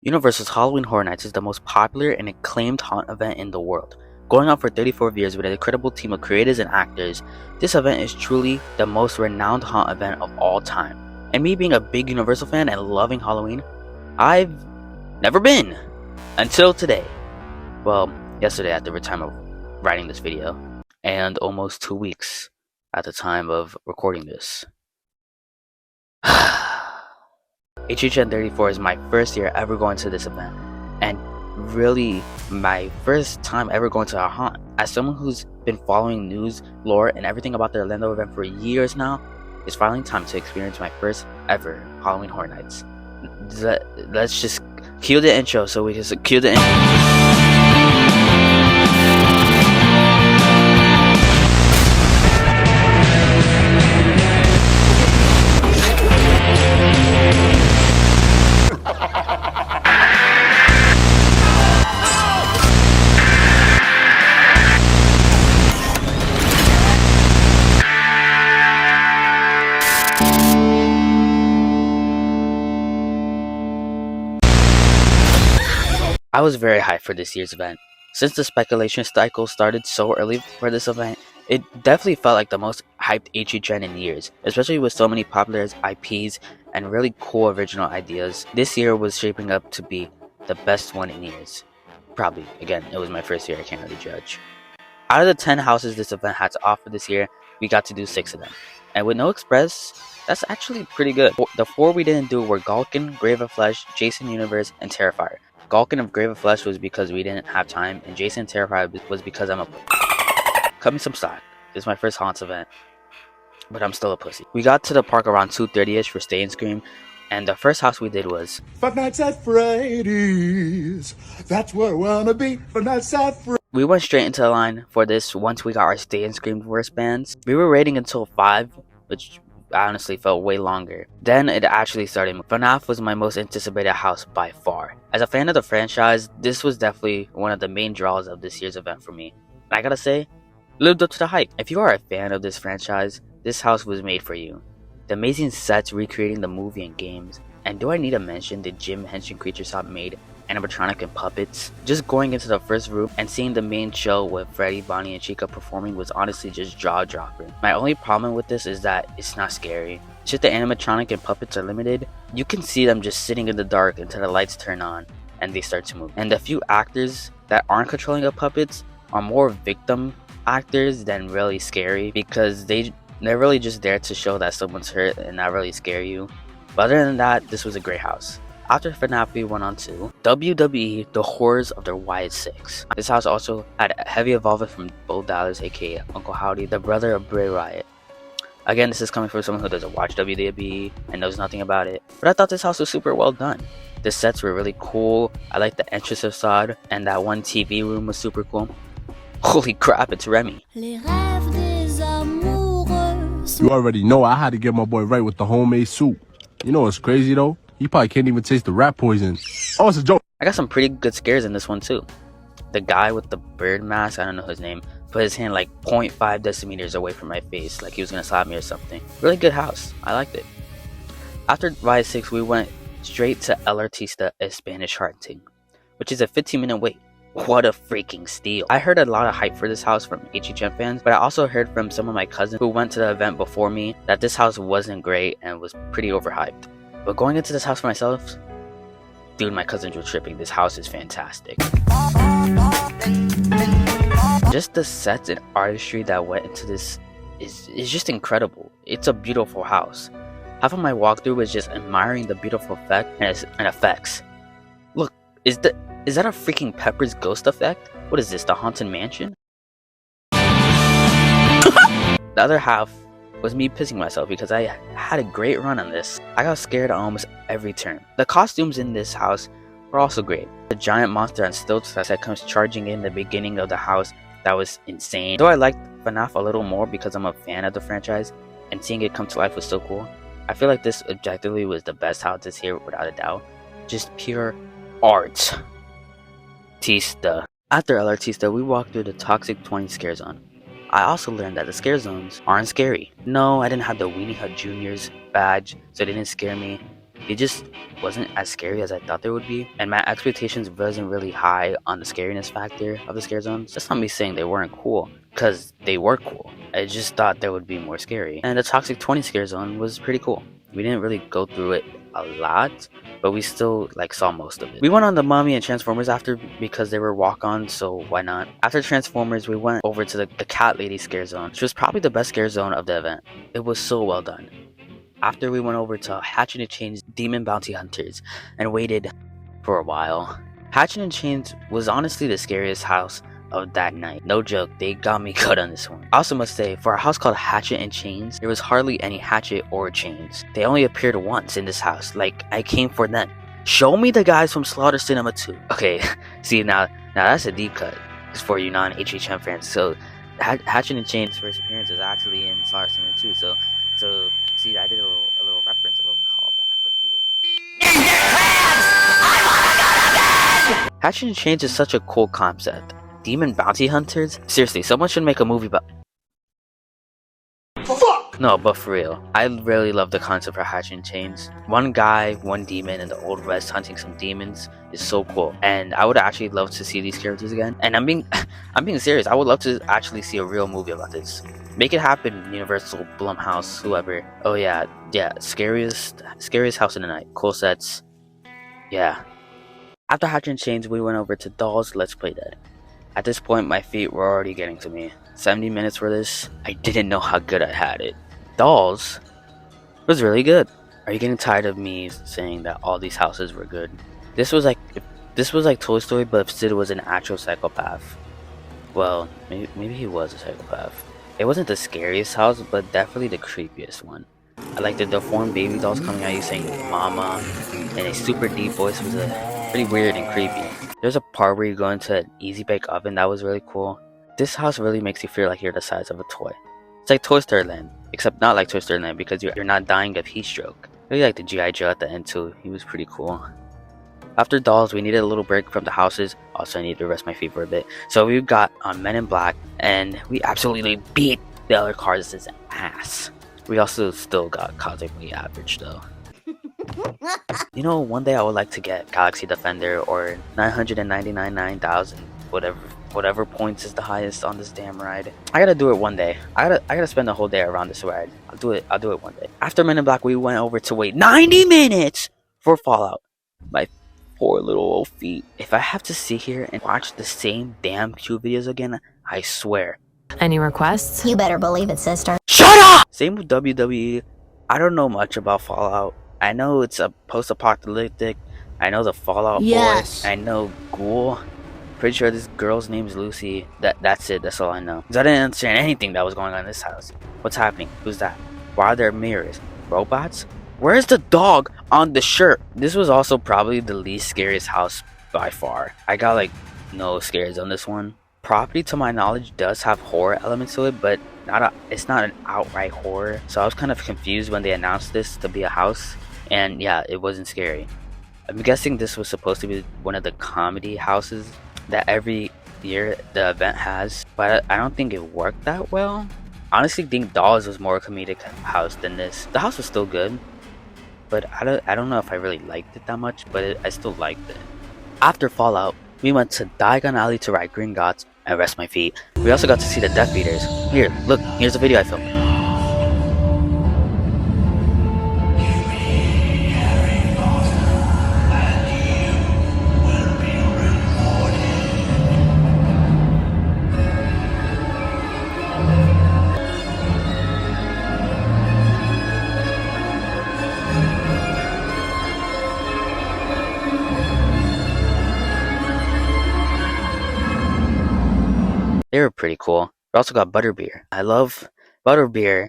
Universal's Halloween Horror Nights is the most popular and acclaimed haunt event in the world. Going on for 34 years with an incredible team of creators and actors, this event is truly the most renowned haunt event of all time. And me being a big Universal fan and loving Halloween, I've never been until today. Well, yesterday at the time of writing this video, and almost 2 weeks at the time of recording this. HHN 34 is my first year ever going to this event, and really my first time ever going to a haunt. As someone who's been following news, lore, and everything about the Orlando event for years now, it's finally time to experience my first ever Halloween Horror Nights. Let's just cue the intro so we can cue the intro. I was very hyped for this year's event. Since the speculation cycle started so early for this event, it definitely felt like the most hyped HHN in years, especially with so many popular IPs and really cool original ideas. This year was shaping up to be the best one in years. Probably, again, it was my first year, I can't really judge. Out of the 10 houses this event had to offer this year, we got to do 6 of them. And with no express, that's actually pretty good. The 4 we didn't do were Galkin, Grave of Flesh, Jason Universe, and Terrifier. Galkin of Grave of Flesh was because we didn't have time, and Jason Terrifier was because I'm a cut me some slack. This is my first haunts event, but I'm still a pussy. We got to the park around 2:30ish for Stay and Scream, and the first house we did was Five Nights at Freddy's. That's where I wanna be. Five Nights at Freddy's. We went straight into the line for this once we got our Stay and Scream wristbands. We were waiting until 5, which I honestly felt way longer. Then it actually started. FNAF was my most anticipated house by far. As a fan of the franchise, this was definitely one of the main draws of this year's event for me. And I gotta say, lived up to the hype. If you are a fan of this franchise, this house was made for you. The amazing sets recreating the movie and games. And do I need to mention the Jim Henson creature shop made animatronic and puppets? Just going into the first room and seeing the main show with Freddy, Bonnie, and Chica performing was honestly just jaw-dropping. My only problem with this is that it's not scary. Since the animatronic and puppets are limited, you can see them just sitting in the dark until the lights turn on and they start to move. And the few actors that aren't controlling the puppets are more victim actors than really scary, because they're really just there to show that someone's hurt and not really scare you. But other than that, this was a great house. After FNAF, we went on to WWE, The Horrors of the Wyatt 6. This house also had heavy involvement from Bo Dallas, aka Uncle Howdy, the brother of Bray Wyatt. Again, this is coming from someone who doesn't watch WWE and knows nothing about it, but I thought this house was super well done. The sets were really cool. I liked the entrance facade, and that one TV room was super cool. Holy crap, it's Remy. You already know I had to get my boy right with the homemade soup. You know what's crazy though? He probably can't even taste the rat poison. Oh, it's a joke. I got some pretty good scares in this one too. The guy with the bird mask, I don't know his name, put his hand like 0.5 decimeters away from my face, like he was gonna slap me or something. Really good house. I liked it. After Ride 6, we went straight to El Artista, a Spanish haunting, which is a 15-minute wait. What a freaking steal. I heard a lot of hype for this house from HHN fans, but I also heard from some of my cousins who went to the event before me that this house wasn't great and was pretty overhyped. But going into this house for myself, dude, my cousins were tripping. This house is fantastic. Just the sets and artistry that went into this is just incredible. It's a beautiful house. Half of my walkthrough was just admiring the beautiful effect and effects. Look, is that a freaking Pepper's ghost effect? What is this, the Haunted Mansion? The other half was me pissing myself because I had a great run on this. I got scared at almost every turn. The costumes in this house were also great. The giant monster on stilts that comes charging in the beginning of the house, that was insane. Though I liked FNAF a little more because I'm a fan of the franchise, and seeing it come to life was so cool, I feel like this objectively was the best house this year without a doubt. Just pure art. Tista. After El Artista, we walked through the Toxic 20 scare zone. I also learned that the scare zones aren't scary. No, I didn't have the Weenie Hut Juniors badge, so it didn't scare me. They just wasn't as scary as I thought they would be, and my expectations wasn't really high on the scariness factor of the scare zones. That's not me saying they weren't cool, because they were cool. I just thought they would be more scary. And the Toxic 20 scare zone was pretty cool. We didn't really go through it a lot, but we still saw most of it. We went on the Mummy and Transformers after because they were walk-ons, so why not? After Transformers, we went over to the Cat Lady scare zone, which was probably the best scare zone of the event. It was so well done. After we went over to Hatchet and Chains Demon Bounty Hunters and waited for a while. Hatchet and Chains was honestly the scariest house of that night. No joke, they got me good on this one. I also must say, for a house called Hatchet and Chains, there was hardly any hatchet or chains. They only appeared once in this house, like I came for them. Show me the guys from Slaughter Cinema 2. Okay, see now that's a deep cut. It's for you non-HHN fans. So Hatchet and Chains' first appearance is actually in Slaughter Cinema 2. So see, I did a little reference, a little callback for the people. Hatchet and Chains is such a cool concept. Demon bounty hunters? Seriously, someone should make a movie about. Fuck! No, but for real, I really love the concept for Hatchet and Chains. One guy, one demon in the Old West hunting some demons is so cool, and I would actually love to see these characters again. And I'm being serious. I would love to actually see a real movie about this. Make it happen, Universal, Blumhouse, whoever. Oh yeah, scariest house in the night. Cool sets. Yeah. After Hatchet and Chains, we went over to Dolls Let's Play Dead. At this point, my feet were already getting to me. 70 minutes for this, I didn't know how good I had it. Dolls was really good. Are you getting tired of me saying that all these houses were good? This was like Toy Story, but if Sid was an actual psychopath. Well, maybe he was a psychopath. It wasn't the scariest house, but definitely the creepiest one. I liked the deformed baby dolls coming at you saying "mama," and a super deep voice was pretty weird and creepy. There's a part where you go into an easy bake oven that was really cool. This house really makes you feel like you're the size of a toy. It's like Toy Story Land, except not like Toy Story Land because you're not dying of heat stroke. I really like the G.I. Joe at the end too. He was pretty cool. After Dolls, we needed a little break from the houses. Also, I needed to rest my feet for a bit. So we got on Men in Black, and we absolutely beat the other cars' ass. We also still got cosmically average though. You know, one day I would like to get Galaxy Defender or 999,000, whatever points is the highest on this damn ride. I gotta do it one day. I gotta spend the whole day around this ride. I'll do it one day. After Men in Black, we went over to wait 90 minutes for Fallout. My poor little old feet. If I have to sit here and watch the same damn Q videos again, I swear. Any requests? You better believe it, sister. Shut up! Same with WWE. I don't know much about Fallout. I know it's a post-apocalyptic. I know the Fallout Boy. I know Ghoul. Pretty sure this girl's name's Lucy. That's it. That's all I know. Cause I didn't understand anything that was going on in this house. What's happening? Who's that? Why are there mirrors? Robots? Where's the dog on the shirt? This was also probably the least scariest house by far. I got no scares on this one. Property, to my knowledge, does have horror elements to it, but it's not an outright horror. So I was kind of confused when they announced this to be a house, and yeah, it wasn't scary. I'm guessing this was supposed to be one of the comedy houses that every year the event has, but I don't think it worked that well. I honestly think Dolls was more a comedic house than this. The house was still good, but I don't know if I really liked it that much, but I still liked it. After Fallout, we went to Diagon Alley to ride Green Gods and rest my feet. We also got to see the Death Eaters. Here, look, here's a video I filmed. They were pretty cool. We also got Butterbeer. I love Butterbeer.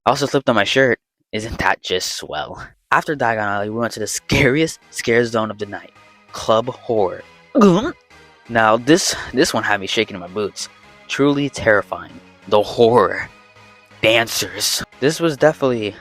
I also slipped on my shirt. Isn't that just swell? After Diagon Alley, we went to the scariest scare zone of the night. Club Horror. Now this one had me shaking in my boots. Truly terrifying. The horror. Dancers. This was definitely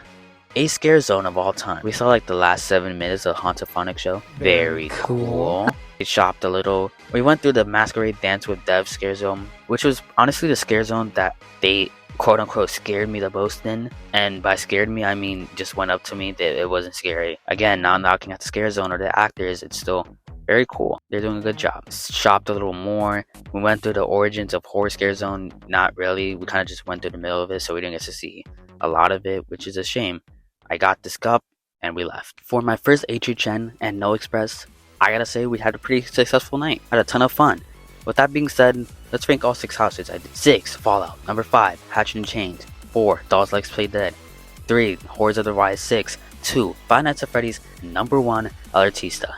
a scare zone of all time. We saw the last 7 minutes of Hauntophonic show. Very cool. We shopped a little. We went through the Masquerade Dance with Dev scare zone, which was honestly the scare zone that they quote unquote scared me the most in. And by scared me, I mean just went up to me. It wasn't scary. Again, not knocking at the scare zone or the actors, it's still very cool. They're doing a good job. Shopped a little more. We went through the origins of horror scare zone. Not really. We kind of just went through the middle of it, so we didn't get to see a lot of it, which is a shame. I got this cup and we left. For my first HHN and No Express, I gotta say we had a pretty successful night. Had a ton of fun. With that being said, let's rank all 6 houses I did. 6. Fallout. Number 5. Hatchet and Chains. 4. Dolls Like Play Dead. 3. Horrors of the Rise 6. 2. Five Nights at Freddy's. Number 1. Alertista.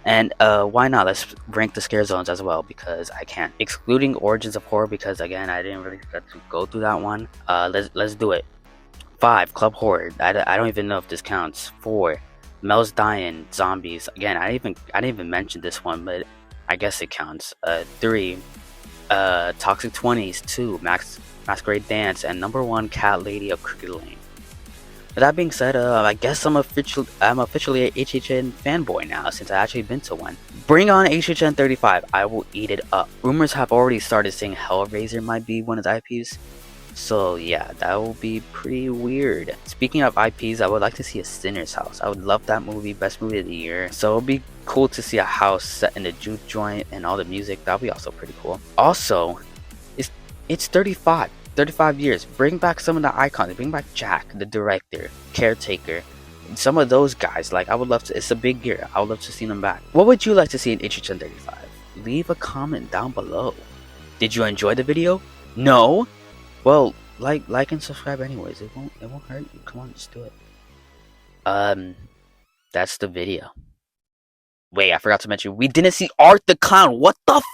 And why not? Let's rank the scare zones as well, because I can't. Excluding Origins of Horror, because again I didn't really get to go through that one. Let's do it. 5. Club Horror. I don't even know if this counts. 4. Mel's Dying Zombies. Again, I didn't even mention this one, but I guess it counts. 3. Toxic 20s. 2. Masquerade Dance, and number 1, Cat Lady of Crooked Lane. With that being said, I guess I'm officially a HHN fanboy now, since I actually been to one. Bring on HHN 35. I will eat it up. Rumors have already started saying Hellraiser might be one of the IPs. So yeah, that will be pretty weird. Speaking of IPs, I would like to see a Sinner's House. I would love that movie, best movie of the year. So it'll be cool to see a house set in the juke joint and all the music. That'll be also pretty cool. Also, it's 35 years. Bring back some of the icons. Bring back Jack, the director, Caretaker, some of those guys. Like, I would love to. It's a big year. I would love to see them back. What would you like to see in HHN 35? Leave a comment down below. Did you enjoy the video? No? Well, like and subscribe anyways. It won't hurt you. Come on, just do it. That's the video. Wait, I forgot to mention, we didn't see Art the Clown. What the f